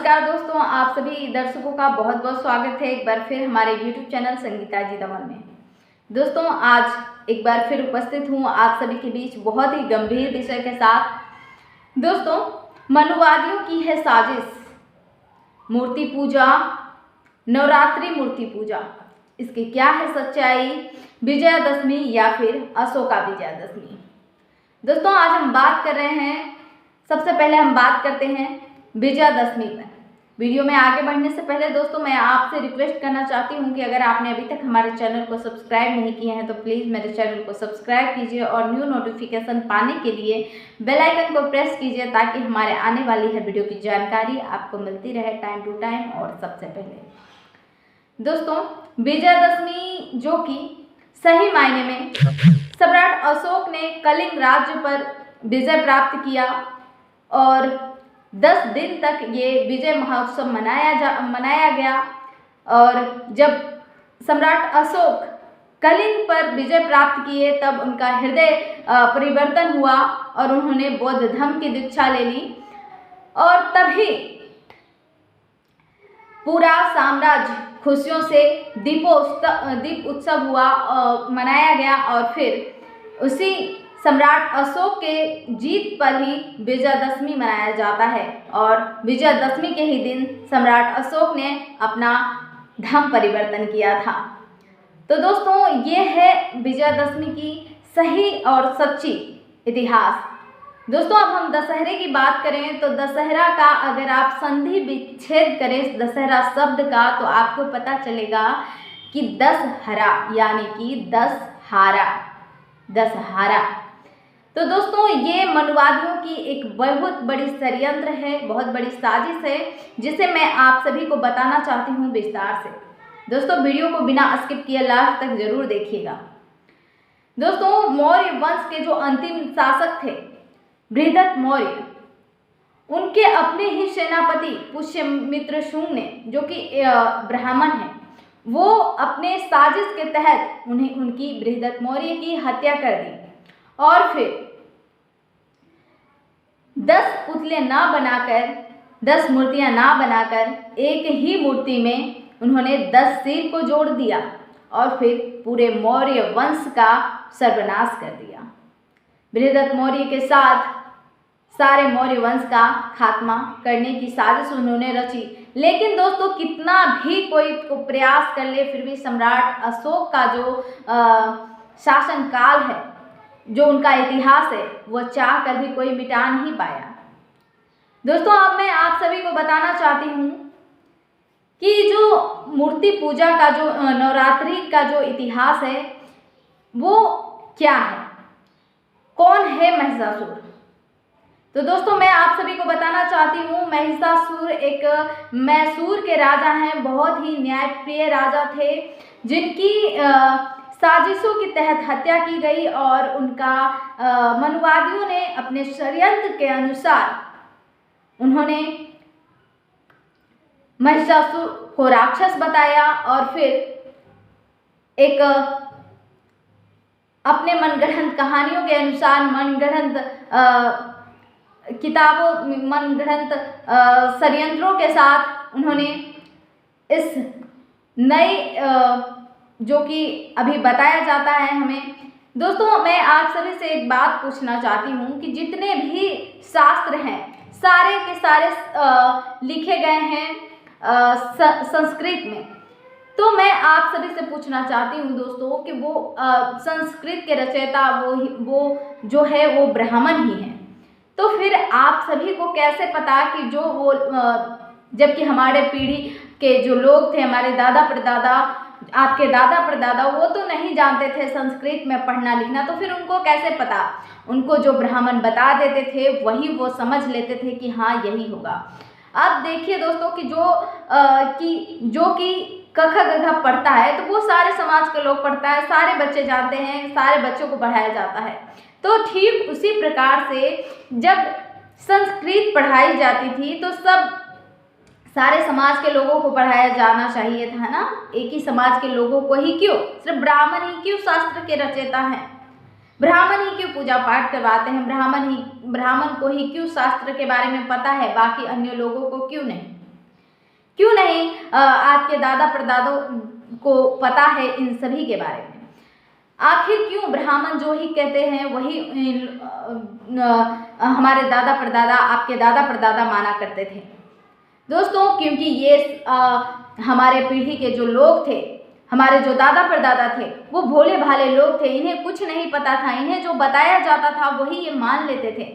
नमस्कार दोस्तों, आप सभी दर्शकों का बहुत बहुत स्वागत है एक बार फिर हमारे YouTube चैनल संगीता जी दमन में। दोस्तों, आज एक बार फिर उपस्थित हूँ आप सभी के बीच बहुत ही गंभीर विषय के साथ। दोस्तों, मनुवादियों की है साजिश, मूर्ति पूजा, नवरात्रि मूर्ति पूजा, इसकी क्या है सच्चाई, विजयादशमी या फिर अशोका विजयादशमी। दोस्तों, आज हम बात कर रहे हैं, सबसे पहले हम बात करते हैं विजयादशमी पर। वीडियो में आगे बढ़ने से पहले दोस्तों मैं आपसे रिक्वेस्ट करना चाहती हूं कि अगर आपने अभी तक हमारे चैनल को सब्सक्राइब नहीं किया है तो प्लीज़ मेरे चैनल को सब्सक्राइब कीजिए और न्यू नोटिफिकेशन पाने के लिए बेल आइकन को प्रेस कीजिए ताकि हमारे आने वाली हर वीडियो की जानकारी आपको मिलती रहे टाइम टू टाइम। और सबसे पहले दोस्तों, विजयादशमी जो कि सही मायने में सम्राट अशोक ने कलिंग राज्य पर विजय प्राप्त किया और 10 दिन तक ये विजय महोत्सव मनाया गया। और जब सम्राट अशोक कलिंग पर विजय प्राप्त किए तब उनका हृदय परिवर्तन हुआ और उन्होंने बौद्ध धर्म की दीक्षा ले ली और तभी पूरा साम्राज्य खुशियों से दीप उत्सव हुआ और मनाया गया। और फिर उसी सम्राट अशोक के जीत पर ही विजयादशमी मनाया जाता है और विजयादशमी के ही दिन सम्राट अशोक ने अपना धर्म परिवर्तन किया था। तो दोस्तों, ये है विजयादशमी की सही और सच्ची इतिहास। दोस्तों, अब हम दशहरे की बात करें तो दशहरा का अगर आप संधि विच्छेद करें दशहरा शब्द का तो आपको पता चलेगा कि 10 हरा यानी कि 10 हारा। तो दोस्तों, ये मनुवादियों की एक बहुत बड़ी षड्यंत्र है, बहुत बड़ी साजिश है जिसे मैं आप सभी को बताना चाहती हूँ विस्तार से। दोस्तों, वीडियो को बिना स्किप किए लास्ट तक जरूर देखिएगा। दोस्तों, मौर्य वंश के जो अंतिम शासक थे बृहदत्त मौर्य, उनके अपने ही सेनापति पुष्यमित्र शुंग ने, जो कि ब्राह्मण है, वो अपने साजिश के तहत उनकी बृहदत्त मौर्य की हत्या कर दी और फिर 10 पुतले ना बनाकर, 10 मूर्तियां ना बनाकर एक ही मूर्ति में उन्होंने 10 सिर को जोड़ दिया और फिर पूरे मौर्य वंश का सर्वनाश कर दिया। बृहदत्त मौर्य के साथ सारे मौर्य वंश का खात्मा करने की साजिश उन्होंने रची। लेकिन दोस्तों, कितना भी कोई प्रयास कर ले फिर भी सम्राट अशोक का जो शासनकाल है, जो उनका इतिहास है, वो चाह कर भी कोई मिटा नहीं पाया। दोस्तों, अब मैं आप सभी को बताना चाहती हूँ कि जो मूर्ति पूजा का जो नवरात्रि का जो इतिहास है वो क्या है, कौन है महिषासुर। तो दोस्तों, मैं आप सभी को बताना चाहती हूँ महिषासुर एक मैसूर के राजा हैं, बहुत ही न्यायप्रिय राजा थे जिनकी साजिशों के तहत हत्या की गई और उनका मनुवादियों ने अपने षड्यंत्र के अनुसार उन्होंने महिषासुर को राक्षस बताया और फिर एक अपने मनगढ़ंत कहानियों के अनुसार, मनगढ़ंत किताबों, मनगढ़ंत षड्यंत्रों के साथ उन्होंने इस नई जो कि अभी बताया जाता है हमें। दोस्तों, मैं आप सभी से एक बात पूछना चाहती हूँ कि जितने भी शास्त्र हैं सारे के सारे लिखे गए हैं संस्कृत में। तो मैं आप सभी से पूछना चाहती हूँ दोस्तों कि वो संस्कृत के रचयिता वो जो है वो ब्राह्मण ही हैं। तो फिर आप सभी को कैसे पता कि जो वो जबकि हमारे पीढ़ी के जो लोग थे, हमारे दादा परदादा, आपके दादा परदादा, वो तो नहीं जानते थे संस्कृत में पढ़ना लिखना, तो फिर उनको कैसे पता? उनको जो ब्राह्मण बता देते थे वही वो समझ लेते थे कि हाँ यही होगा। अब देखिए दोस्तों कि जो कि कख गघ पढ़ता है तो वो सारे समाज के लोग पढ़ता है, सारे बच्चे जानते हैं, सारे बच्चों को पढ़ाया जाता है। तो ठीक उसी प्रकार से जब संस्कृत पढ़ाई जाती थी तो सारे समाज के लोगों को पढ़ाया जाना चाहिए था ना, एक ही समाज के लोगों को ही क्यों, सिर्फ ब्राह्मण ही क्यों शास्त्र के रचयिता हैं, ब्राह्मण ही क्यों पूजा पाठ करवाते हैं, ब्राह्मण को ही क्यों शास्त्र के बारे में पता है, बाकी अन्य लोगों को क्यों नहीं। क्यों नहीं आपके दादा परदादों को पता है इन सभी के बारे में? आखिर क्यों ब्राह्मण जो ही कहते हैं वही हमारे दादा परदादा, आपके दादा परदादा माना करते थे? दोस्तों क्योंकि ये हमारे पीढ़ी के जो लोग थे, हमारे जो दादा परदादा थे, वो भोले भाले लोग थे, इन्हें कुछ नहीं पता था, इन्हें जो बताया जाता था वही ये मान लेते थे।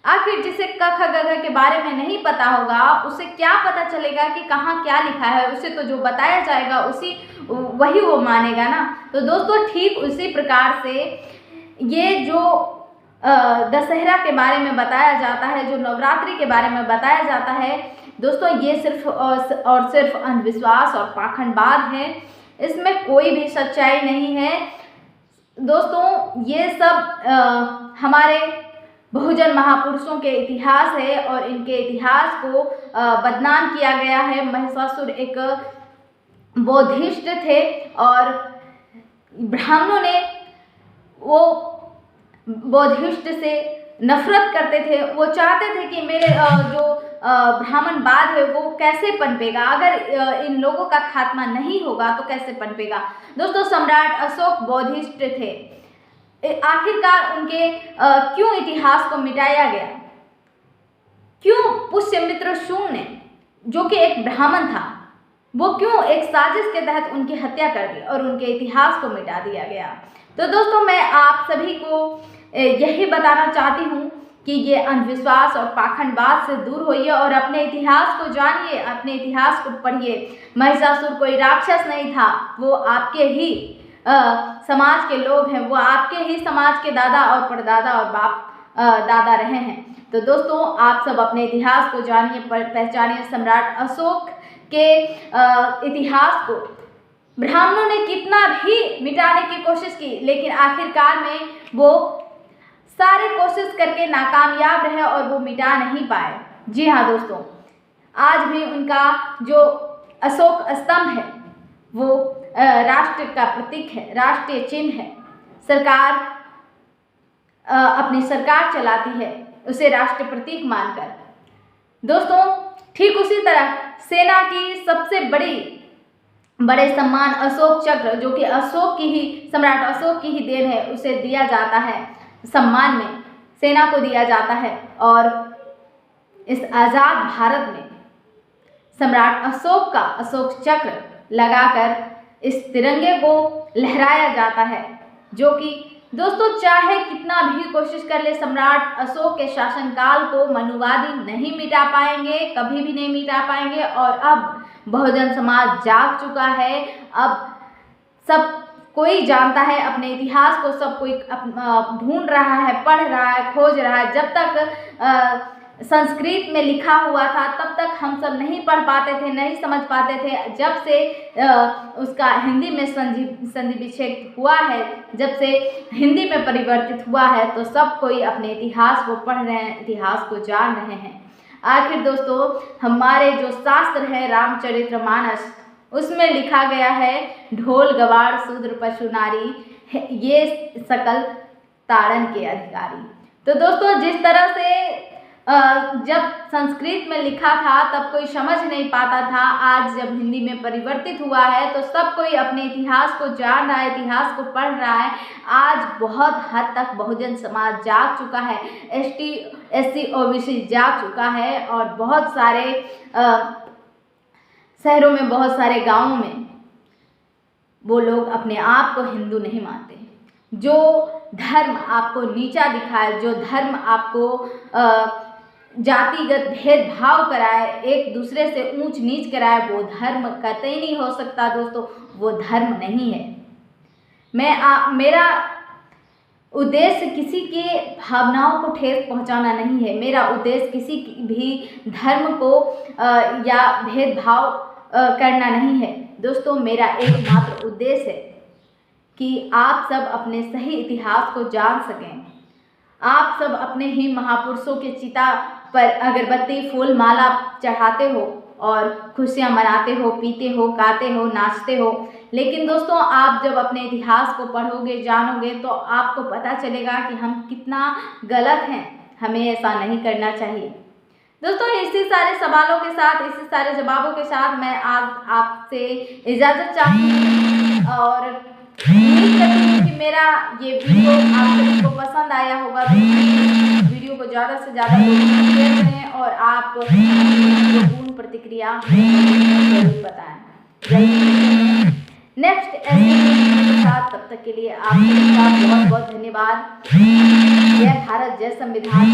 आखिर जिसे क ख ग घ के बारे में नहीं पता होगा उसे क्या पता चलेगा कि कहाँ क्या लिखा है? उसे तो जो बताया जाएगा वही वो मानेगा ना। तो दोस्तों ठीक उसी प्रकार से ये जो दशहरा के बारे में बताया जाता है, जो नवरात्रि के बारे में बताया जाता है, दोस्तों ये सिर्फ और सिर्फ अंधविश्वास और पाखंडवाद है, इसमें कोई भी सच्चाई नहीं है। दोस्तों ये सब हमारे बहुजन महापुरुषों के इतिहास है और इनके इतिहास को बदनाम किया गया है। महिषासुर एक बौद्धिस्ट थे और ब्राह्मणों ने वो बौद्धिस्ट से नफरत करते थे। वो चाहते थे कि मेरे जो ब्राह्मणवाद है वो कैसे पनपेगा, अगर इन लोगों का खात्मा नहीं होगा तो कैसे पनपेगा। दोस्तों सम्राट अशोक बौद्धिस्ट थे। आखिरकार उनके क्यों इतिहास को मिटाया गया? क्यों पुष्यमित्र शून्य ने, जो कि एक ब्राह्मण था, वो क्यों एक साजिश के तहत उनकी हत्या कर दी और उनके इतिहास को मिटा दिया गया? तो दोस्तों मैं आप सभी को यही बताना चाहती हूँ कि ये अंधविश्वास और पाखंडवाद से दूर होइए और अपने इतिहास को जानिए, अपने इतिहास को पढ़िए। महिषासुर कोई राक्षस नहीं था, वो आपके ही समाज के लोग हैं, वो आपके ही समाज के दादा और परदादा और बाप दादा रहे हैं। तो दोस्तों आप सब अपने इतिहास को जानिए, पहचानिए। सम्राट अशोक के इतिहास को ब्राह्मणों ने कितना भी मिटाने की कोशिश की, लेकिन आखिरकार में वो सारे कोशिश करके नाकामयाब रहे और वो मिटा नहीं पाए। जी हाँ दोस्तों, आज भी उनका जो अशोक स्तंभ है वो राष्ट्र का प्रतीक है, राष्ट्रीय चिन्ह है। सरकार अपनी सरकार चलाती है उसे राष्ट्र प्रतीक मानकर। दोस्तों ठीक उसी तरह सेना की सबसे बड़े सम्मान अशोक चक्र, जो कि अशोक की ही, सम्राट अशोक की ही देन है, उसे दिया जाता है सम्मान में, सेना को दिया जाता है। और इस आज़ाद भारत में सम्राट अशोक का अशोक चक्र लगाकर इस तिरंगे को लहराया जाता है, जो कि दोस्तों चाहे कितना भी कोशिश कर ले सम्राट अशोक के शासनकाल को मनुवादी नहीं मिटा पाएंगे, कभी भी नहीं मिटा पाएंगे। और अब बहुजन समाज जाग चुका है, अब सब कोई जानता है अपने इतिहास को, सब कोई ढूंढ रहा है, पढ़ रहा है, खोज रहा है। जब तक संस्कृत में लिखा हुआ था तब तक हम सब नहीं पढ़ पाते थे, नहीं समझ पाते थे। जब से उसका हिंदी में संधि विच्छेद हुआ है, जब से हिंदी में परिवर्तित हुआ है, तो सब कोई अपने इतिहास को पढ़ रहे हैं, इतिहास को जान रहे हैं। आखिर दोस्तों हमारे जो शास्त्र है रामचरितमानस, उसमें लिखा गया है ढोल गवार शूद्र पशु नारी ये सकल ताड़न के अधिकारी। तो दोस्तों जिस तरह से जब संस्कृत में लिखा था तब कोई समझ नहीं पाता था, आज जब हिंदी में परिवर्तित हुआ है तो सब कोई अपने इतिहास को जान रहा है, इतिहास को पढ़ रहा है। आज बहुत हद तक बहुजन समाज जाग चुका है, ST SC OBC जाग चुका है और बहुत सारे शहरों में, बहुत सारे गांवों में वो लोग अपने आप को हिंदू नहीं मानते। जो धर्म आपको नीचा दिखाए, जो धर्म आपको जातिगत भेदभाव कराए, एक दूसरे से ऊंच नीच कराए, वो धर्म कतई नहीं हो सकता दोस्तों, वो धर्म नहीं है। मेरा उद्देश्य किसी के भावनाओं को ठेस पहुंचाना नहीं है। मेरा उद्देश्य किसी भी धर्म को या भेदभाव करना नहीं है दोस्तों। मेरा एकमात्र उद्देश्य है कि आप सब अपने सही इतिहास को जान सकें। आप सब अपने ही महापुरुषों के चिता पर अगरबत्ती फूल माला चढ़ाते हो और खुशियाँ मनाते हो, पीते हो, गाते हो, नाचते हो। लेकिन दोस्तों आप जब अपने इतिहास को पढ़ोगे, जानोगे, तो आपको पता चलेगा कि हम कितना गलत हैं। हमें ऐसा नहीं करना चाहिए। दोस्तों इसी सारे सवालों के साथ, इसी सारे जवाबों के साथ मैं आज आपसे इजाज़त चाहती हूँ और उम्मीद करती हूँ कि मेरा ये वीडियो आप सभी को पसंद आया होगा। तो वीडियो को ज़्यादा से ज़्यादा लोगों को शेयर करें और आप पूर्ण प्रतिक्रिया जरूर बताएं। नेक्स्ट ऐसे वीडियो के साथ, तब तक के लिए आप सबका बहुत बहुत धन्यवाद। जय भारत, जय संविधान।